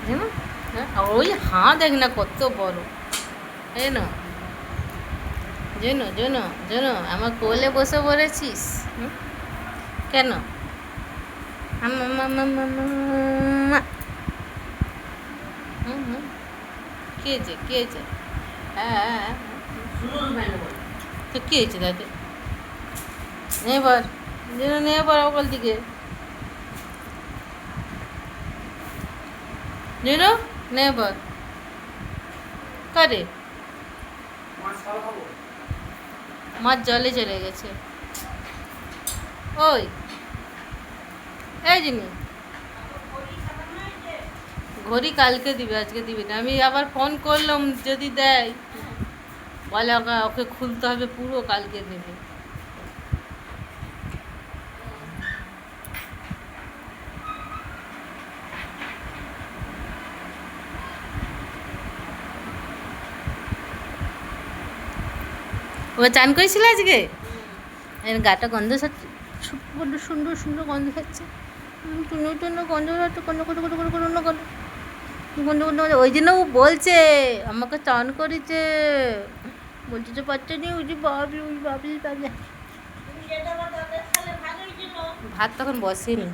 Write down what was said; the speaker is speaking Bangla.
জানো? হ্যাঁ, ওই হাঁ দেখ না কত বড়, এই না জেনো জেনো জেনো আমার কোলে বসে পড়েছিস। কেন? কে হয়েছে কে হয়েছে? হ্যাঁ তো কে হয়েছে তাতে? এবার যেন নে এবার অকল দিকে যেন নে এবার কারে মাছ জলে চলে গেছে। ওই এই জিনিস ঘড়ি কালকে দিবে, আজকে দিবি না। আমি আবার ফোন করলাম, যদি দেয় বলে ওকে খুলতে হবে পুরো, কালকে দেবে। ও চান করেছিল আজকে? গাটা গন্ধ ছাড়ছে, বড্ড সুন্দর সুন্দর গন্ধ ছাড়ছে। টুনো টুনো গন্ধ ছাড়ছে, গন্ধ গন্ধ গন্ধ গন্ধ গন্ধ গন্ধ গন্ধ গন্ধ গন্ধ। ওই জন্য ও বলছে আমাকে চান করেছে, বলতে তো পারছে নি। ওই যে বাবলি ওই বাবলি বাবলি। ভাত তখন বসেনি।